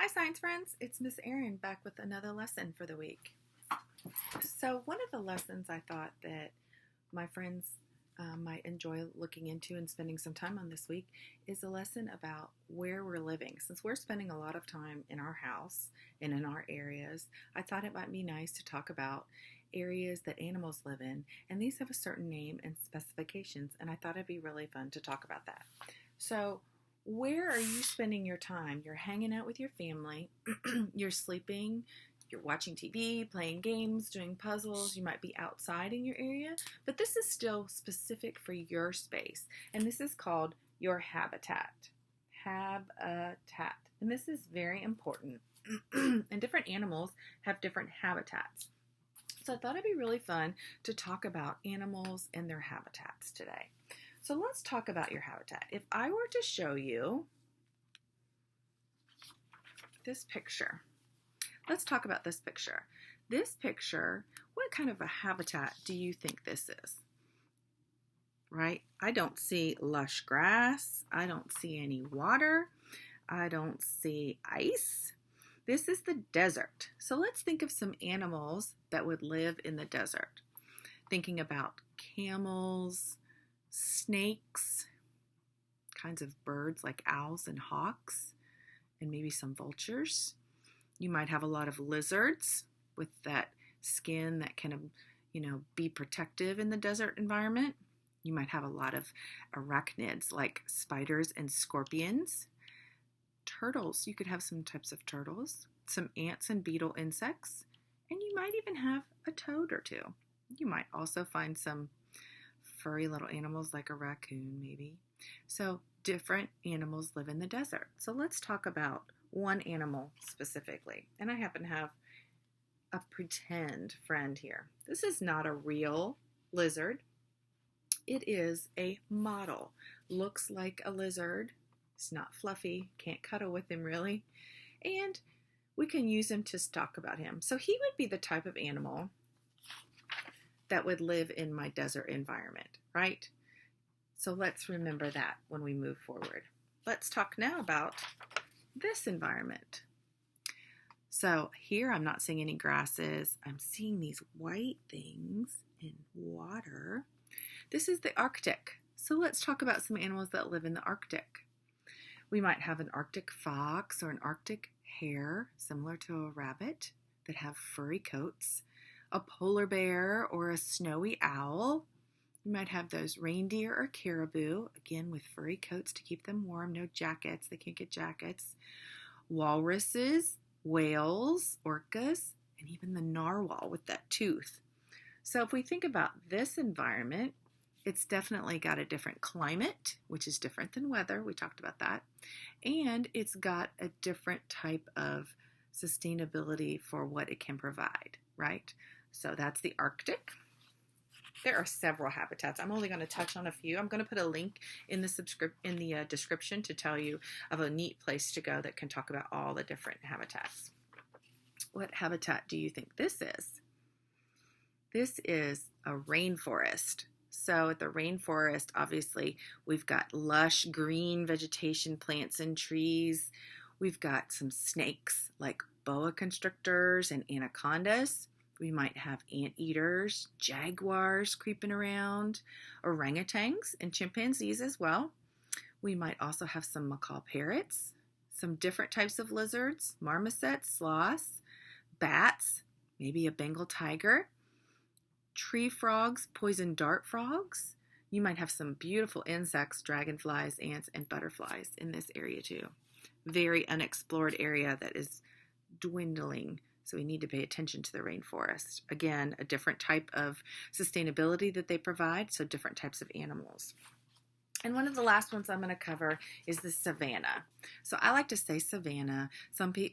Hi science friends, it's Miss Erin back with another lesson for the week. So one of the lessons I thought that my friends might enjoy looking into and spending some time on this week is a lesson about where we're living. Since we're spending a lot of time in our house and in our areas, I thought it might be nice to talk about areas that animals live in, and these have a certain name and specifications, and I thought it'd be really fun to talk about that. So where are you spending your time? You're hanging out with your family, you're sleeping, you're watching TV, playing games, doing puzzles, you might be outside in your area, but this is still specific for your space, and this is called your habitat. Habitat. And this is very important. And different animals have different habitats. So I thought it'd be really fun to talk about animals and their habitats today. So let's talk about your habitat. If I were to show you this picture, let's talk about this picture. This picture, what kind of a habitat do you think this is? Right? I don't see lush grass. I don't see any water. I don't see ice. This is the desert. So let's think of some animals that would live in the desert. Thinking about camels, snakes, kinds of birds like owls and hawks, and maybe some vultures. You might have a lot of lizards with that skin that can, be protective in the desert environment. You might have a lot of arachnids like spiders and scorpions. Turtles, you could have some types of turtles, some ants and beetle insects, and you might even have a toad or two. You might also find some furry little animals like a raccoon maybe. So different animals live in the desert. So let's talk about one animal specifically. And I happen to have a pretend friend here. This is not a real lizard. It is a model. Looks like a lizard. He's not fluffy. Can't cuddle with him really. And we can use him to talk about him. So he would be the type of animal that would live in my desert environment, right? So let's remember that when we move forward. Let's talk now about this environment. So here I'm not seeing any grasses. I'm seeing these white things in water. This is the Arctic. So let's talk about some animals that live in the Arctic. We might have an Arctic fox or an Arctic hare, similar to a rabbit, that have furry coats. A polar bear or a snowy owl. You might have those reindeer or caribou, again with furry coats to keep them warm, no jackets, they can't get jackets. Walruses, whales, orcas, and even the narwhal with that tooth. So if we think about this environment, it's definitely got a different climate, which is different than weather, we talked about that, and it's got a different type of sustainability for what it can provide, right? So that's the Arctic. There are several habitats. I'm only going to touch on a few. I'm going to put a link in the description to tell you of a neat place to go that can talk about all the different habitats. What habitat do you think this is? This is a rainforest. So at the rainforest, obviously, we've got lush green vegetation, plants and trees. We've got some snakes like boa constrictors and anacondas. We might have anteaters, jaguars creeping around, orangutans and chimpanzees as well. We might also have some macaw parrots, some different types of lizards, marmosets, sloths, bats, maybe a Bengal tiger, tree frogs, poison dart frogs. You might have some beautiful insects, dragonflies, ants, and butterflies in this area too. Very unexplored area that is dwindling. So we need to pay attention to the rainforest. Again, a different type of sustainability that they provide, so different types of animals. And one of the last ones I'm going to cover is the savanna. So I like to say savanna.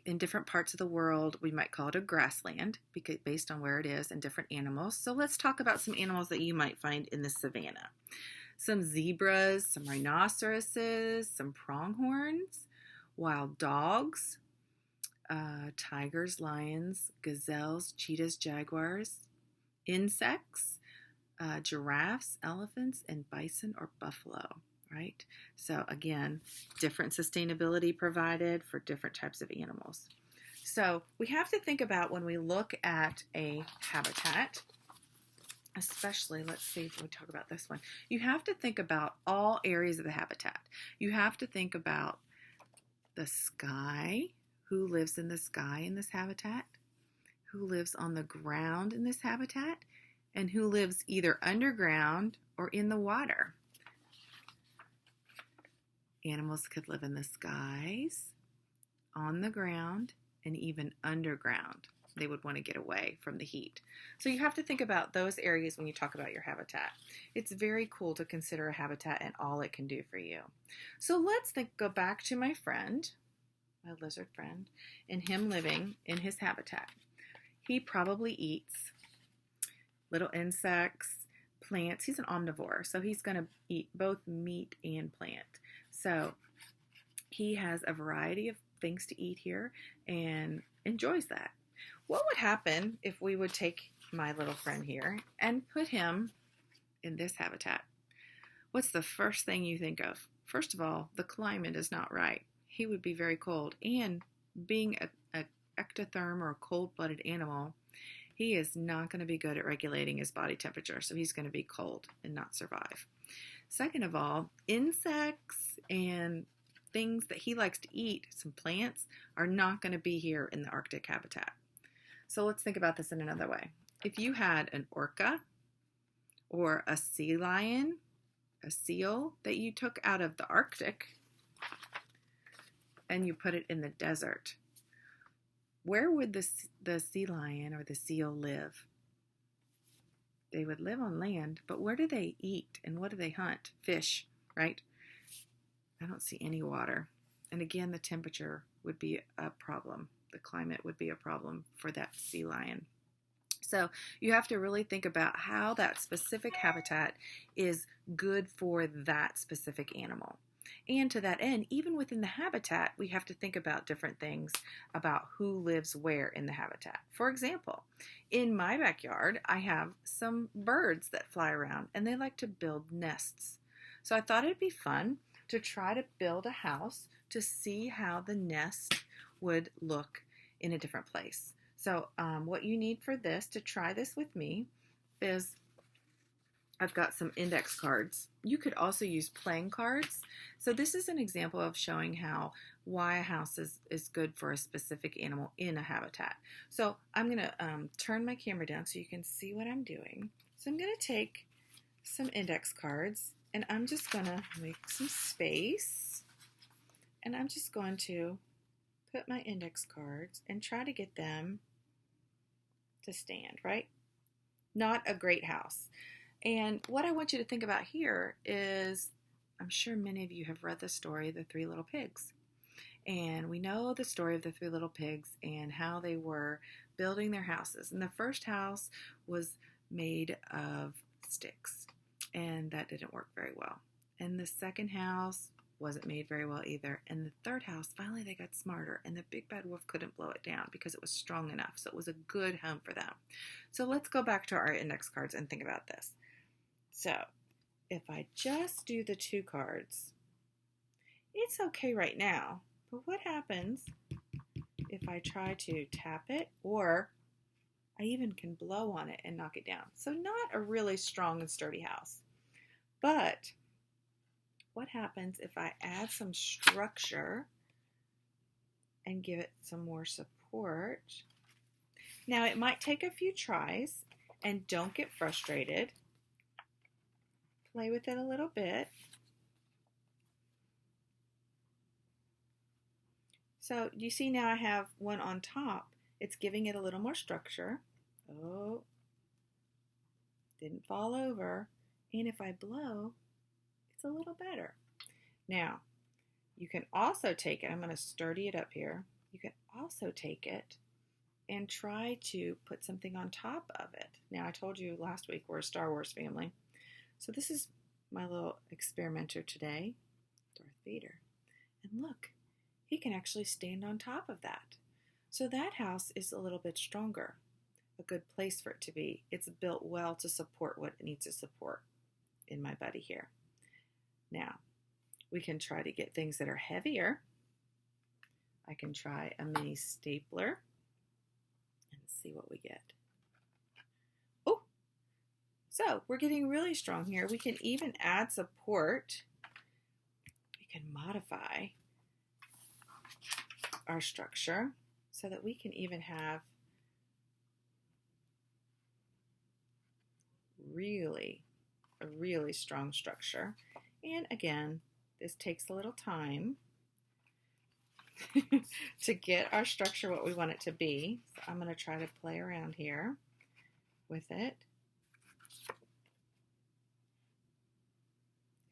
In different parts of the world, we might call it a grassland based on where it is and different animals. So let's talk about some animals that you might find in the savanna. Some zebras, some rhinoceroses, some pronghorns, wild dogs, tigers, lions, gazelles, cheetahs, jaguars, insects, giraffes, elephants, and bison or buffalo right? So again, different sustainability provided for different types of animals. So we have to think about when we look at a habitat, especially, let's see if we talk about this one, you have to think about all areas of the habitat. You have to think about the sky, who lives in the sky in this habitat, who lives on the ground in this habitat, and who lives either underground or in the water. Animals could live in the skies, on the ground, and even underground. They would want to get away from the heat. So you have to think about those areas when you talk about your habitat. It's very cool to consider a habitat and all it can do for you. So let's go back to my friend, my lizard friend, and him living in his habitat. He probably eats little insects, plants. He's an omnivore, so he's going to eat both meat and plant. So he has a variety of things to eat here and enjoys that. What would happen if we would take my little friend here and put him in this habitat? What's the first thing you think of? First of all, the climate is not right. He would be very cold, and being an ectotherm or a cold-blooded animal, he is not going to be good at regulating his body temperature, so he's going to be cold and not survive. Second of all, insects and things that he likes to eat, some plants, are not going to be here in the Arctic habitat. So let's think about this in another way. If you had an orca or a sea lion, a seal that you took out of the Arctic and you put it in the desert, where would the sea lion or the seal live? They would live on land, but where do they eat and what do they hunt? Fish, right? I don't see any water. And again, the temperature would be a problem. The climate would be a problem for that sea lion. So you have to really think about how that specific habitat is good for that specific animal. And to that end, even within the habitat, we have to think about different things about who lives where in the habitat. For example, in my backyard, I have some birds that fly around and they like to build nests. So I thought it'd be fun to try to build a house to see how the nest would look in a different place. So what you need for this, to try this with me, is I've got some index cards. You could also use playing cards. So this is an example of showing why a house is good for a specific animal in a habitat. So I'm going to turn my camera down so you can see what I'm doing. So I'm going to take some index cards and I'm just going to make some space. And I'm just going to put my index cards and try to get them to stand, right? Not a great house. And what I want you to think about here is, I'm sure many of you have read the story, The Three Little Pigs. And we know the story of the Three Little Pigs and how they were building their houses. And the first house was made of sticks, and that didn't work very well. And the second house wasn't made very well either. And the third house, finally they got smarter, and the big bad wolf couldn't blow it down because it was strong enough. So it was a good home for them. So let's go back to our index cards and think about this. So if I just do the two cards, it's okay right now. But what happens if I try to tap it, or I even can blow on it and knock it down? So not a really strong and sturdy house. But what happens if I add some structure and give it some more support? Now it might take a few tries, and don't get frustrated. Play with it a little bit. So you see now I have one on top. It's giving it a little more structure. Oh, didn't fall over. And if I blow, it's a little better. Now, you can also take it. I'm going to sturdy it up here. You can also take it and try to put something on top of it. Now, I told you last week we're a Star Wars family. So this is my little experimenter today, Darth Vader. And look, he can actually stand on top of that. So that house is a little bit stronger, a good place for it to be. It's built well to support what it needs to support in my buddy here. Now, We can try to get things that are heavier. I can try a mini stapler and see what we get. Oh, so we're getting really strong here. We can even add support. We can modify our structure so that we can even have a really strong structure. And again, this takes a little time to get our structure what we want it to be. So I'm going to try to play around here with it.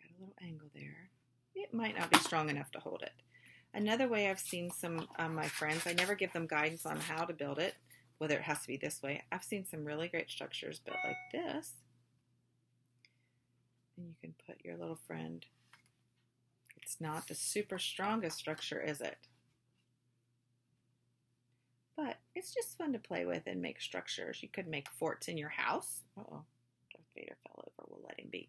Got a little angle there. It might not be strong enough to hold it. Another way I've seen some of my friends, I never give them guidance on how to build it, whether it has to be this way. I've seen some really great structures built like this. And you can put your little friend. It's not the super strongest structure, is it? But it's just fun to play with and make structures. You could make forts in your house. Uh-oh, Darth Vader fell over. We'll let him be.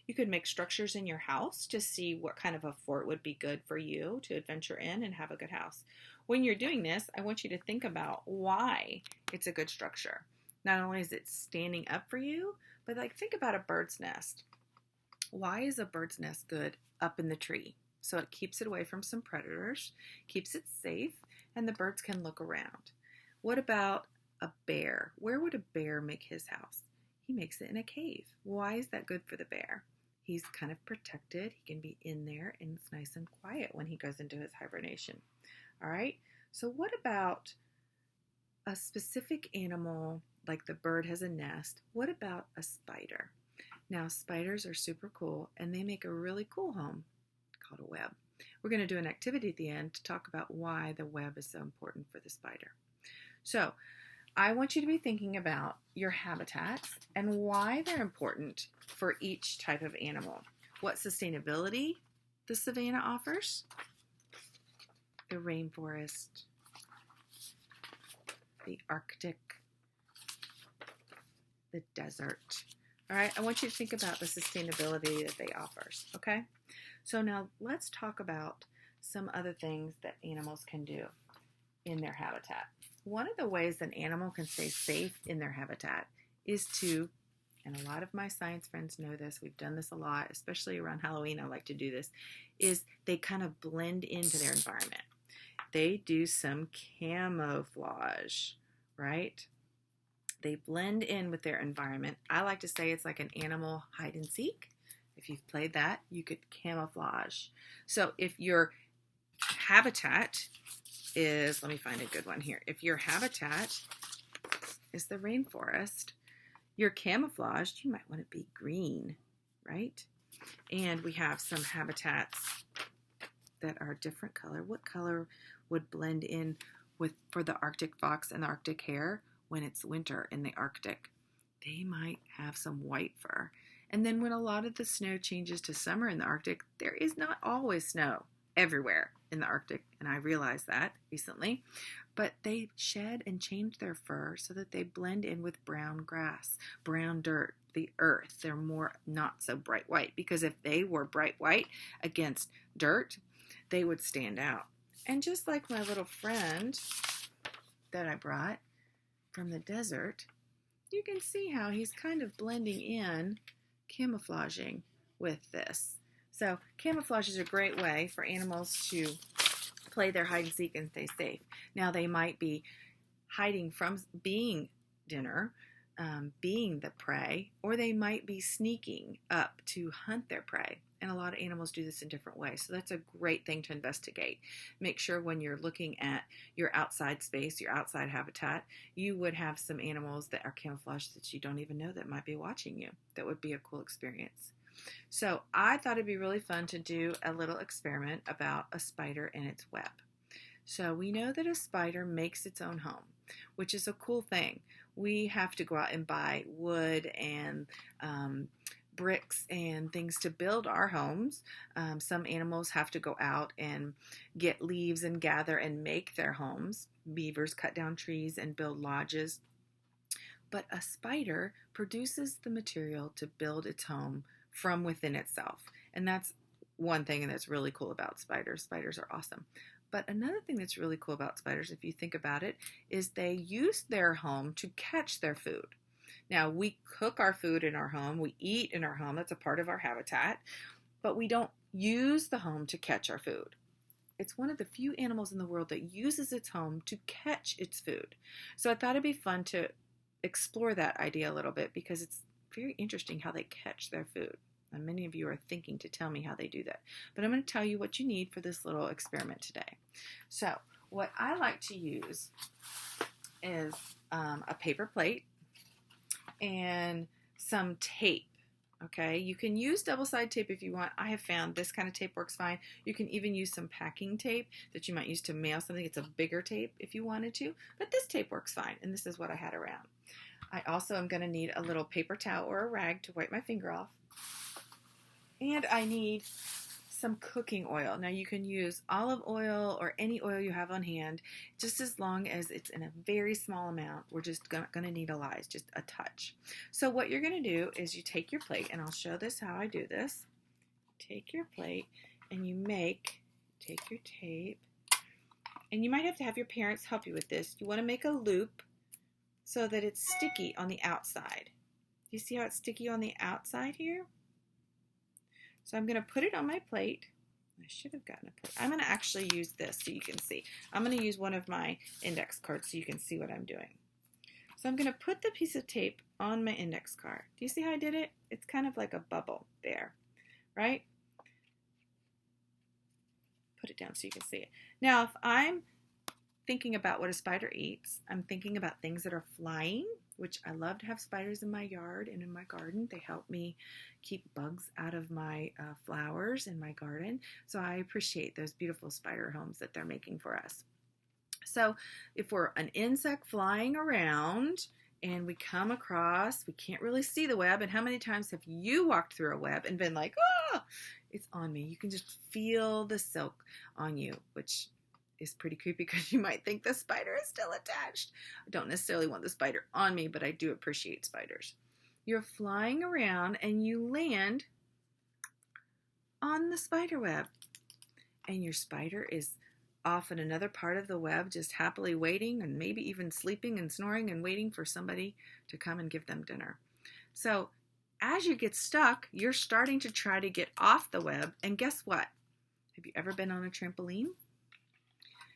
You could make structures in your house to see what kind of a fort would be good for you to adventure in and have a good house. When you're doing this, I want you to think about why it's a good structure. Not only is it standing up for you, but like think about a bird's nest. Why is a bird's nest good up in the tree? So it keeps it away from some predators, keeps it safe, and the birds can look around. What about a bear? Where would a bear make his house? He makes it in a cave. Why is that good for the bear? He's kind of protected. He can be in there and it's nice and quiet when he goes into his hibernation. All right. So what about a specific animal like the bird has a nest? What about a spider? Now, spiders are super cool and they make a really cool home called a web. We're going to do an activity at the end to talk about why the web is so important for the spider. So I want you to be thinking about your habitats and why they're important for each type of animal. What sustainability the savanna offers, the rainforest, the Arctic, the desert. All right, I want you to think about the sustainability that they offer, okay? So now let's talk about some other things that animals can do in their habitat. One of the ways an animal can stay safe in their habitat is to, and a lot of my science friends know this, we've done this a lot, especially around Halloween, I like to do this, is they kind of blend into their environment. They do some camouflage, right? They blend in with their environment. I like to say it's like an animal hide and seek. If you've played that, you could camouflage. So if your habitat is, let me find a good one here. If your habitat is the rainforest, your camouflaged, you might want to be green, right? And we have some habitats that are different color. What color would blend in with for the Arctic fox and the Arctic hare when it's winter in the Arctic? They might have some white fur. And then when a lot of the snow changes to summer in the Arctic, there is not always snow everywhere in the Arctic, and I realized that recently, but they shed and change their fur so that they blend in with brown grass, brown dirt, the earth. They're more not so bright white, because if they were bright white against dirt, they would stand out. And just like my little friend that I brought from the desert, you can see how he's kind of blending in, camouflaging with this. So camouflage is a great way for animals to play their hide and seek and stay safe. Now they might be hiding from being dinner, being the prey, or they might be sneaking up to hunt their prey. And a lot of animals do this in different ways. So that's a great thing to investigate. Make sure when you're looking at your outside space, your outside habitat, you would have some animals that are camouflaged that you don't even know that might be watching you. That would be a cool experience. So I thought it'd be really fun to do a little experiment about a spider and its web. So we know that a spider makes its own home, which is a cool thing. We have to go out and buy wood and bricks and things to build our homes. Some animals have to go out and get leaves and gather and make their homes. Beavers cut down trees and build lodges. But a spider produces the material to build its home from within itself. And that's one thing that's really cool about spiders. Spiders are awesome. But another thing that's really cool about spiders, if you think about it, is they use their home to catch their food. Now, we cook our food in our home, we eat in our home, that's a part of our habitat, but we don't use the home to catch our food. It's one of the few animals in the world that uses its home to catch its food. So I thought it'd be fun to explore that idea a little bit because it's very interesting how they catch their food. And many of you are thinking to tell me how they do that. But I'm going to tell you what you need for this little experiment today. So what I like to use is a paper plate and some tape. Okay, you can use double-sided tape if you want. I have found this kind of tape works fine. You can even use some packing tape that you might use to mail something. It's a bigger tape if you wanted to, but this tape works fine, and this is what I had around. I also am going to need a little paper towel or a rag to wipe my finger off. And I need some cooking oil. Now you can use olive oil or any oil you have on hand, just as long as it's in a very small amount. We're just going to need a lot, just a touch. So what you're going to do is you take your plate, and I'll show this how I do this. Take your plate and you take your tape, and you might have to have your parents help you with this. You want to make a loop so that it's sticky on the outside. You see how it's sticky on the outside here? So I'm going to put it on my plate. I should have gotten a plate. I'm going to actually use this so you can see. I'm going to use one of my index cards so you can see what I'm doing. So I'm going to put the piece of tape on my index card. Do you see how I did it? It's kind of like a bubble there, right? Put it down so you can see it. Now, if I'm thinking about what a spider eats, I'm thinking about things that are flying, which I love to have spiders in my yard and in my garden. They help me keep bugs out of my flowers in my garden. So I appreciate those beautiful spider homes that they're making for us. So if we're an insect flying around and we come across, we can't really see the web. And how many times have you walked through a web and been like, oh, it's on me. You can just feel the silk on you, which is pretty creepy because you might think the spider is still attached. I don't necessarily want the spider on me, but I do appreciate spiders. You're flying around and you land on the spider web, and your spider is off in another part of the web just happily waiting and maybe even sleeping and snoring and waiting for somebody to come and give them dinner. So as you get stuck, you're starting to try to get off the web, and guess what? Have you ever been on a trampoline?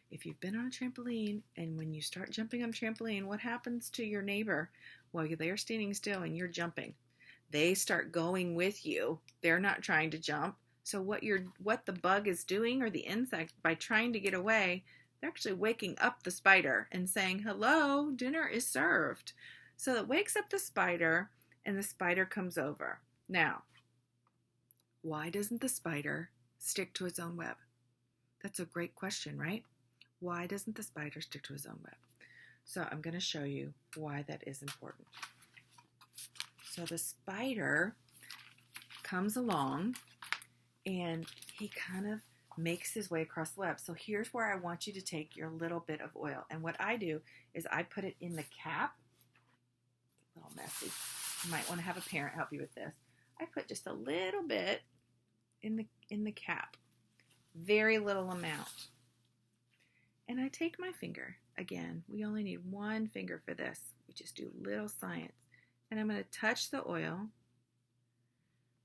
If you've been on a trampoline and when you start jumping on a trampoline, what happens to your neighbor while they're standing still and you're jumping? They start going with you. They're not trying to jump. So what the bug is doing, or the insect, by trying to get away, they're actually waking up the spider and saying, hello, dinner is served. So it wakes up the spider and the spider comes over. Now, why doesn't the spider stick to its own web? That's a great question, right? Why doesn't the spider stick to his own web? So I'm going to show you why that is important. So the spider comes along and he kind of makes his way across the web. So here's where I want you to take your little bit of oil. And what I do is I put it in the cap. It's a little messy. You might want to have a parent help you with this. I put just a little bit in the cap. Very little amount. And I take my finger. Again, we only need one finger for this. We just do little science. And I'm going to touch the oil.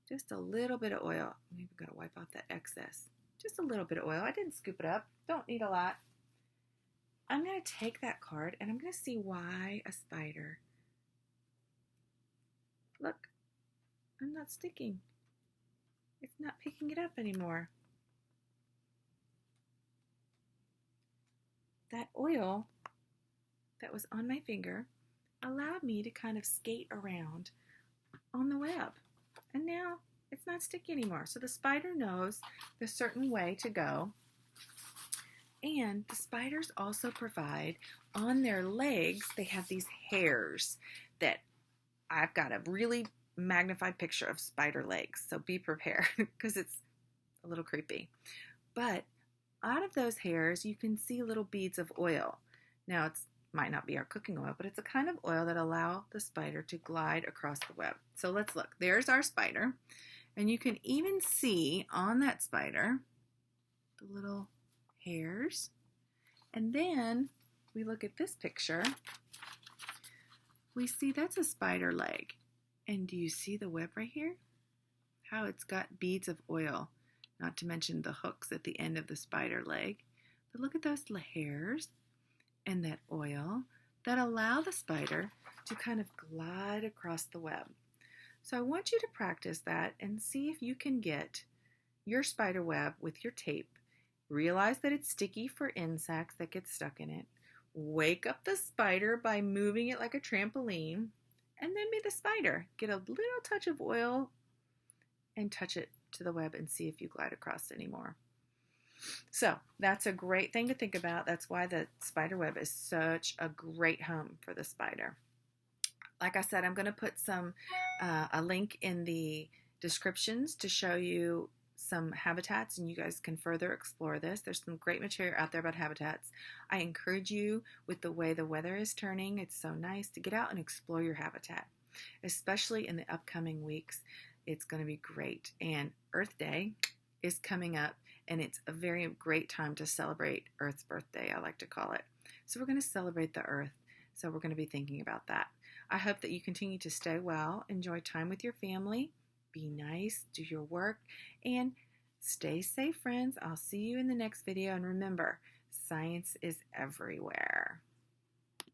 Just a little bit of oil. I'm even going to wipe off that excess. Just a little bit of oil. I didn't scoop it up. Don't need a lot. I'm going to take that card and I'm going to see why a spider. Look, I'm not sticking. It's not picking it up anymore. That oil that was on my finger allowed me to kind of skate around on the web. And now it's not sticky anymore. So the spider knows the certain way to go. And the spiders also provide on their legs, they have these hairs that I've got a really magnified picture of spider legs. So be prepared because it's a little creepy. But out of those hairs, you can see little beads of oil. Now, it might not be our cooking oil, but it's a kind of oil that allow the spider to glide across the web. So let's look. There's our spider. And you can even see on that spider the little hairs. And then we look at this picture. We see that's a spider leg. And do you see the web right here? How it's got beads of oil, not to mention the hooks at the end of the spider leg. But look at those hairs and that oil that allow the spider to kind of glide across the web. So I want you to practice that and see if you can get your spider web with your tape. Realize that it's sticky for insects that get stuck in it. Wake up the spider by moving it like a trampoline, and then be the spider. Get a little touch of oil and touch it to the web and see if you glide across anymore. So that's a great thing to think about. That's why the spider web is such a great home for the spider. Like I said, I'm going to put a link in the descriptions to show you some habitats, and you guys can further explore this. There's some great material out there about habitats. I encourage you, with the way the weather is turning, it's so nice to get out and explore your habitat, especially in the upcoming weeks. It's going to be great. And Earth Day is coming up, and it's a very great time to celebrate Earth's birthday, I like to call it. So we're going to celebrate the Earth. So we're going to be thinking about that. I hope that you continue to stay well, enjoy time with your family, be nice, do your work, and stay safe, friends. I'll see you in the next video. And remember, science is everywhere.